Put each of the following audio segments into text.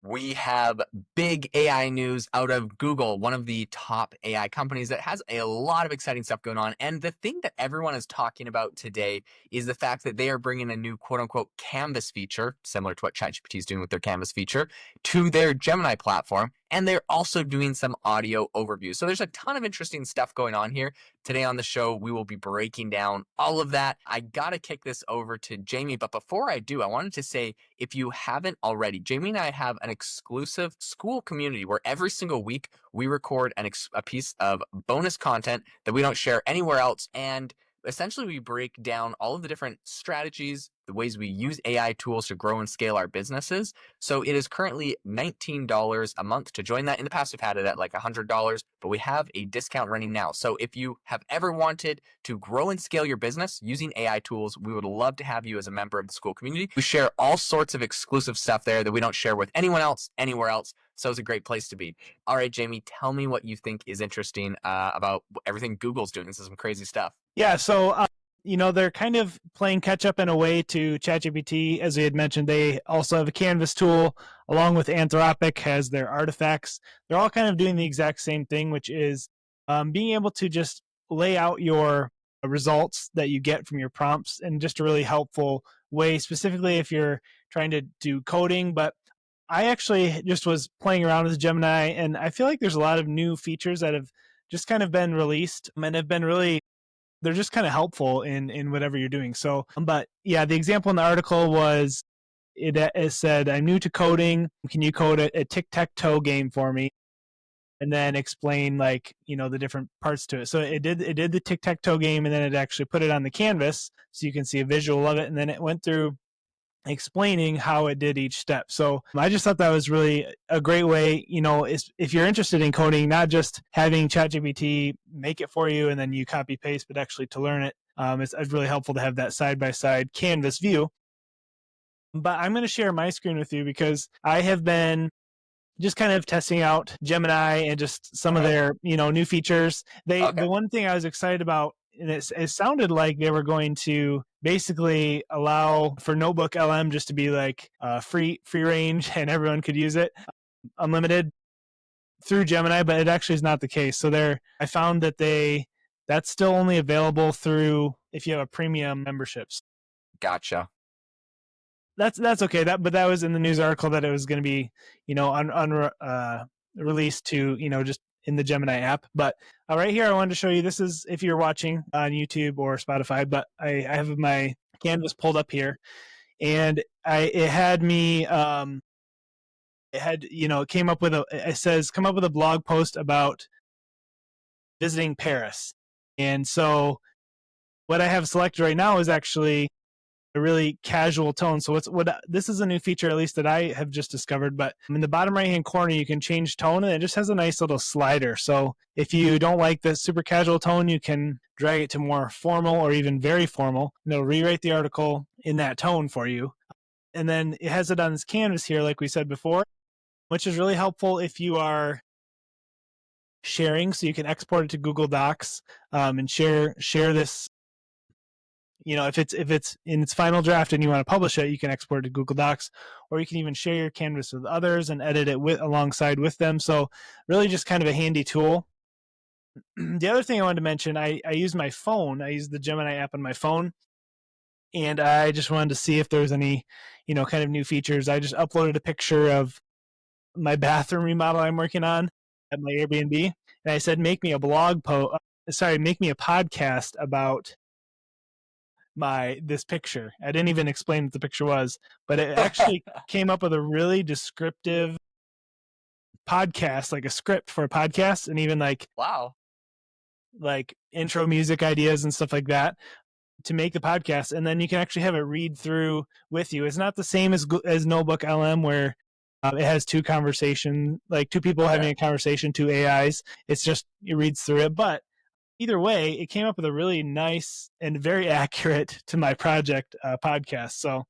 We have big AI news out of Google, one of the top AI companies that has a lot of exciting stuff going on. And the thing that everyone is talking about today is the fact that they are bringing a new quote unquote Canvas feature, similar to what ChatGPT is doing with their Canvas feature, to their Gemini platform. And they're also doing some audio overviews. So there's a ton of interesting stuff going on here. Today on the show, we will be breaking down all of that. I got to kick this over to Jamie. But before I do, I wanted to say, if you haven't already, Jamie and I have an exclusive school community where every single week we record a piece of bonus content that we don't share anywhere else. And essentially, we break down all of the different strategies, the ways we use AI tools to grow and scale our businesses. So it is currently $19 a month to join that. In the past, we've had it at like $100, but we have a discount running now. So if you have ever wanted to grow and scale your business using AI tools, we would love to have you as a member of the school community. We share all sorts of exclusive stuff there that we don't share with anyone else, anywhere else. So it's a great place to be. All right, Jamie, tell me what you think is interesting about everything Google's doing. This is some crazy stuff. Yeah, so they're kind of playing catch up in a way to ChatGPT. As we had mentioned, they also have a Canvas tool along with Anthropic has their artifacts. They're all kind of doing the exact same thing, which is being able to just lay out your results that you get from your prompts in just a really helpful way, specifically if you're trying to do coding. But I actually just was playing around with Gemini, and I feel like there's a lot of new features that have just kind of been released and have been really, they're just kind of helpful in whatever you're doing. So, but yeah, the example in the article was, it said, I'm new to coding. Can you code a tic-tac-toe game for me? And then explain the different parts to it. So it did the tic-tac-toe game, and then it actually put it on the canvas so you can see a visual of it. And then it went through explaining how it did each step. So I just thought that was really a great way, if you're interested in coding, not just having ChatGPT make it for you and then you copy paste, but actually to learn it. It's really helpful to have that side-by-side canvas view. But I'm going to share my screen with you because I have been just kind of testing out Gemini and just some of their, new features. The one thing I was excited about, and it sounded like they were going to basically allow for Notebook LM just to be like free range and everyone could use it, unlimited through Gemini, but it actually is not the case. So I found that that's still only available through if you have a premium memberships. Gotcha. That's okay. But that was in the news article that it was going to be, released to, just in the Gemini app. But right here, I wanted to show you, this is if you're watching on YouTube or Spotify, but I have my Canvas pulled up here, and it had me, it came up with it says, come up with a blog post about visiting Paris. And so what I have selected right now is actually a really casual tone. So this is a new feature, at least that I have just discovered, but in the bottom right-hand corner, you can change tone, and it just has a nice little slider. So if you don't like the super casual tone, you can drag it to more formal or even very formal, and it'll rewrite the article in that tone for you. And then it has it on this canvas here, like we said before, which is really helpful if you are sharing, so you can export it to Google Docs and share this. If it's in its final draft and you want to publish it, you can export it to Google Docs, or you can even share your canvas with others and edit it alongside with them. So really just kind of a handy tool. The other thing I wanted to mention, I use my phone. I use the Gemini app on my phone, and I just wanted to see if there was any, kind of new features. I just uploaded a picture of my bathroom remodel I'm working on at my Airbnb, and I said, make me a podcast about this picture. I didn't even explain what the picture was, but it actually came up with a really descriptive podcast, like a script for a podcast, and even like intro music ideas and stuff like that to make the podcast. And then you can actually have it read through with you. It's not the same as Notebook LM, where it has two people having a conversation, two AIs. It's just, it reads through it. But either way, it came up with a really nice and very accurate to my project podcast. So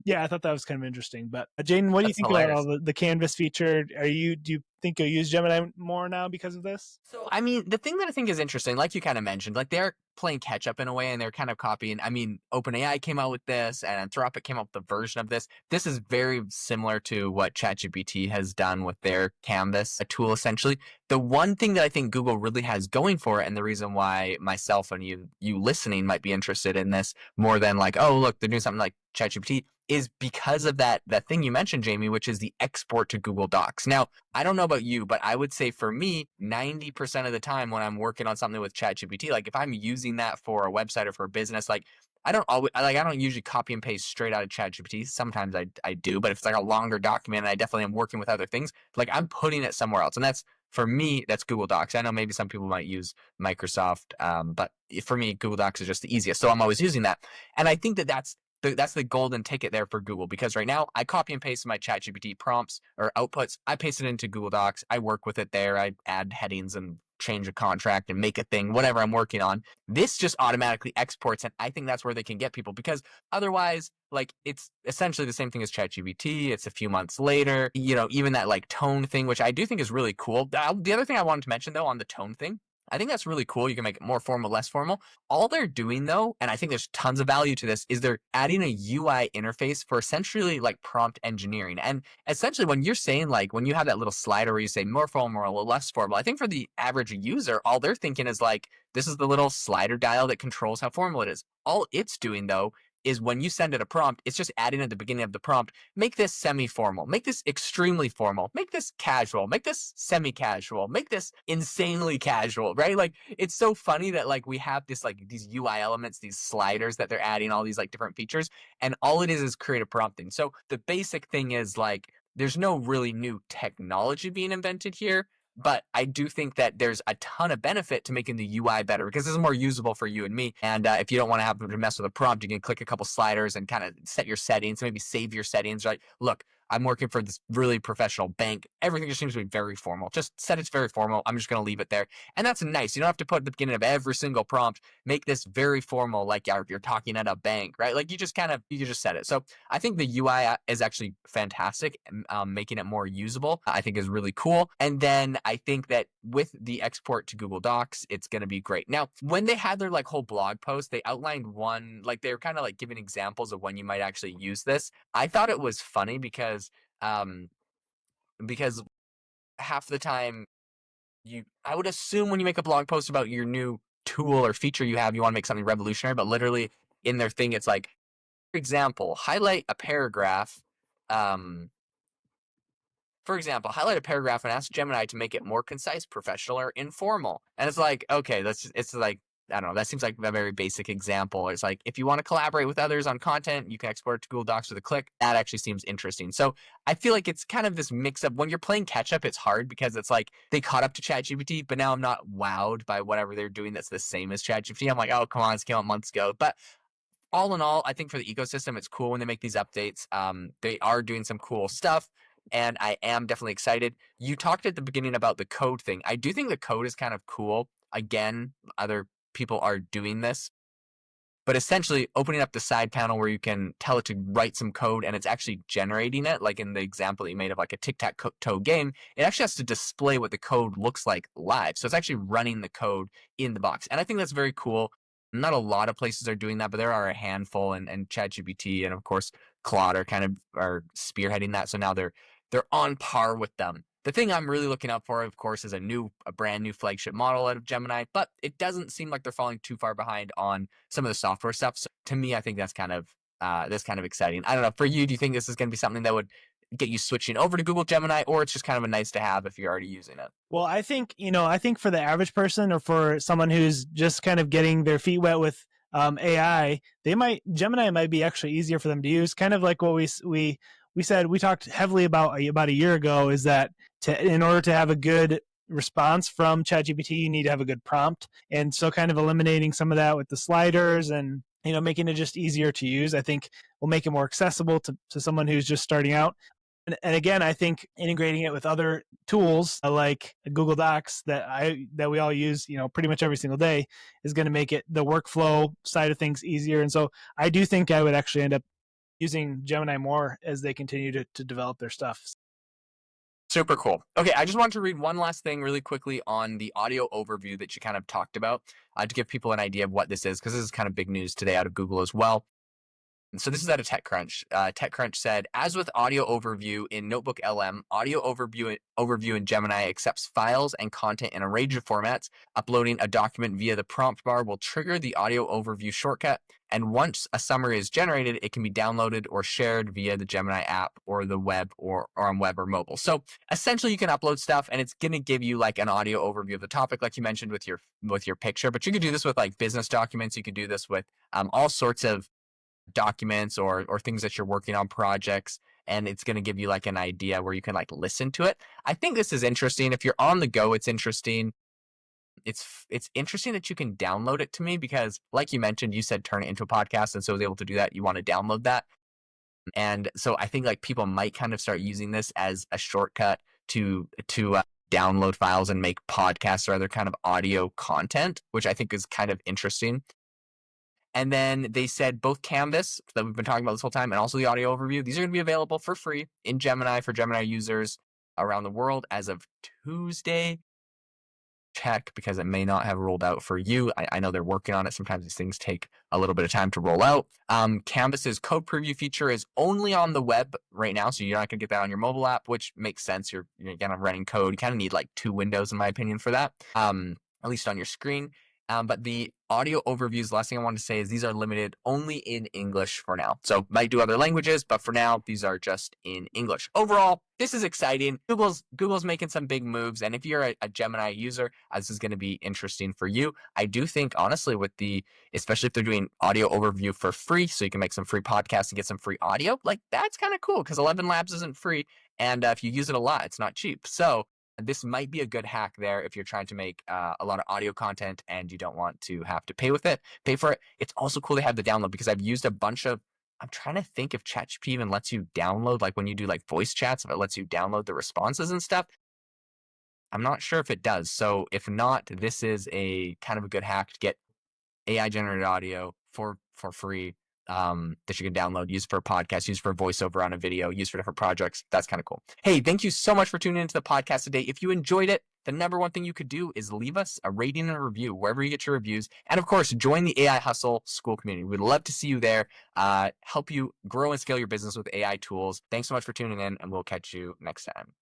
yeah, I thought that was kind of interesting. But Jaeden, what do you think about all the Canvas feature? Do you think you'll use Gemini more now because of this? So, I mean, the thing that I think is interesting, like you kind of mentioned, like they're playing catch up in a way, and they're kind of copying. I mean, OpenAI came out with this, and Anthropic came up with a version of this. This is very similar to what ChatGPT has done with their Canvas, a tool essentially. The one thing that I think Google really has going for it, and the reason why myself and you listening might be interested in this more than like, oh look, they're doing something like ChatGPT, is because of that thing you mentioned, Jamie, which is the export to Google Docs. Now, I don't know about you, but I would say for me, 90% of the time when I'm working on something with ChatGPT, like if I'm using that for a website or for a business, like I don't usually copy and paste straight out of ChatGPT. Sometimes I do, but if it's like a longer document and I definitely am working with other things, like I'm putting it somewhere else. And that's for me, that's Google Docs. I know maybe some people might use Microsoft, but for me, Google Docs is just the easiest. So I'm always using that. And I think that that's the golden ticket there for Google, because right now I copy and paste my ChatGPT prompts or outputs. I paste it into Google Docs. I work with it there. I add headings and change a contract and make a thing, whatever I'm working on. This just automatically exports. And I think that's where they can get people, because otherwise, like, it's essentially the same thing as ChatGPT. It's a few months later, even that like tone thing, which I do think is really cool. The other thing I wanted to mention though on the tone thing, I think that's really cool. You can make it more formal, less formal. All they're doing though, and I think there's tons of value to this, is they're adding a UI interface for essentially like prompt engineering. And essentially when you're saying, like, when you have that little slider where you say more formal or a little less formal, I think for the average user, all they're thinking is like, this is the little slider dial that controls how formal it is. All it's doing though is when you send it a prompt, it's just adding at the beginning of the prompt, make this semi-formal, make this extremely formal, make this casual, make this semi-casual, make this insanely casual, right? Like, it's so funny that like we have this like these UI elements, these sliders that they're adding, all these like different features, and all it is creative prompting. So the basic thing is like, there's no really new technology being invented here, but I do think that there's a ton of benefit to making the UI better, because this is more usable for you and me. And if you don't want to have to mess with a prompt, you can click a couple sliders and kind of set your settings, maybe save your settings, right? Look, I'm working for this really professional bank. Everything just seems to be very formal. Just set it's very formal. I'm just going to leave it there. And that's nice. You don't have to put at the beginning of every single prompt, make this very formal, like you're talking at a bank, right? Like you just set it. So I think the UI is actually fantastic. Making it more usable, I think, is really cool. And then I think that with the export to Google Docs, it's going to be great. Now, when they had their like whole blog post, they outlined one, like they were kind of like giving examples of when you might actually use this. I thought it was funny um, because half the time I would assume when you make a blog post about your new tool or feature you have, you want to make something revolutionary, but literally in their thing, it's like, for example, um, highlight a paragraph and ask Gemini to make it more concise, professional, or informal. And it's like, okay, it's like, I don't know, that seems like a very basic example. It's like, if you want to collaborate with others on content, you can export it to Google Docs with a click. That actually seems interesting. So I feel like it's kind of this mix up. When you're playing catch up, it's hard because it's like they caught up to ChatGPT, but now I'm not wowed by whatever they're doing that's the same as ChatGPT. I'm like, oh, come on, it's came out months ago. But all in all, I think for the ecosystem, it's cool when they make these updates. They are doing some cool stuff, and I am definitely excited. You talked at the beginning about the code thing. I do think the code is kind of cool. Again, other people are doing this, but essentially opening up the side panel where you can tell it to write some code and it's actually generating it, like in the example that you made of like a tic-tac-toe game, it actually has to display what the code looks like live. So it's actually running the code in the box. And I think that's very cool. Not a lot of places are doing that, but there are a handful, and ChatGPT and of course Claude are spearheading that. So now they're on par with them. The thing I'm really looking out for, of course, is a brand new flagship model out of Gemini, but it doesn't seem like they're falling too far behind on some of the software stuff. So to me, I think that's kind of exciting. I don't know. For you, do you think this is going to be something that would get you switching over to Google Gemini, or it's just kind of a nice to have if you're already using it? Well, I think for the average person or for someone who's just kind of getting their feet wet with AI, Gemini might be actually easier for them to use. Kind of like what we said, we talked heavily about a year ago, is that in order to have a good response from ChatGPT, you need to have a good prompt. And so kind of eliminating some of that with the sliders and making it just easier to use, I think will make it more accessible to someone who's just starting out. And again, I think integrating it with other tools like Google Docs that we all use, pretty much every single day, is going to make it the workflow side of things easier. And so I do think I would actually end up using Gemini more as they continue to develop their stuff. Super cool. Okay, I just want to read one last thing really quickly on the audio overview that you kind of talked about to give people an idea of what this is, because this is kind of big news today out of Google as well. So this is out of TechCrunch. TechCrunch said, as with audio overview in Notebook LM, audio overview in Gemini accepts files and content in a range of formats. Uploading a document via the prompt bar will trigger the audio overview shortcut. And once a summary is generated, it can be downloaded or shared via the Gemini app or the web or on web or mobile. So essentially you can upload stuff and it's going to give you like an audio overview of the topic, like you mentioned with your picture, but you could do this with like business documents. You could do this with all sorts of documents or things that you're working on, projects, and it's going to give you like an idea where you can like listen to it. I think this is interesting. If you're on the go, it's interesting. It's interesting that you can download it to me, because like you mentioned, you said turn it into a podcast, and so I was able to do that. You want to download that. And so I think like people might kind of start using this as a shortcut to download files and make podcasts or other kind of audio content, which I think is kind of interesting. And then they said both Canvas that we've been talking about this whole time and also the audio overview, these are going to be available for free in Gemini for Gemini users around the world as of Tuesday. Check, because it may not have rolled out for you. I know they're working on it. Sometimes these things take a little bit of time to roll out. Canvas's code preview feature is only on the web right now, so you're not going to get that on your mobile app, which makes sense. You're kind of running code. You kind of need like 2 windows, in my opinion, for that, at least on your screen. But the audio overviews, the last thing I want to say is these are limited only in English for now. So might do other languages, but for now, these are just in English. Overall, this is exciting. Google's making some big moves. And if you're a Gemini user, this is going to be interesting for you. I do think, honestly, especially if they're doing audio overview for free, so you can make some free podcasts and get some free audio, like that's kind of cool, because 11 Labs isn't free. And if you use it a lot, it's not cheap. So this might be a good hack there if you're trying to make a lot of audio content and you don't want to have to pay for it. It's also cool to have the download, because I've used a bunch of, I'm trying to think if ChatGPT even lets you download, like when you do like voice chats, if it lets you download the responses and stuff. I'm not sure if it does. So if not, this is a kind of a good hack to get AI generated audio for free, that you can download, use for a podcast, use for voiceover on a video, use for different projects. That's kind of cool. Hey, thank you so much for tuning into the podcast today. If you enjoyed it, the number one thing you could do is leave us a rating and a review wherever you get your reviews. And of course, join the AI Hustle School community. We'd love to see you there, help you grow and scale your business with AI tools. Thanks so much for tuning in, and we'll catch you next time.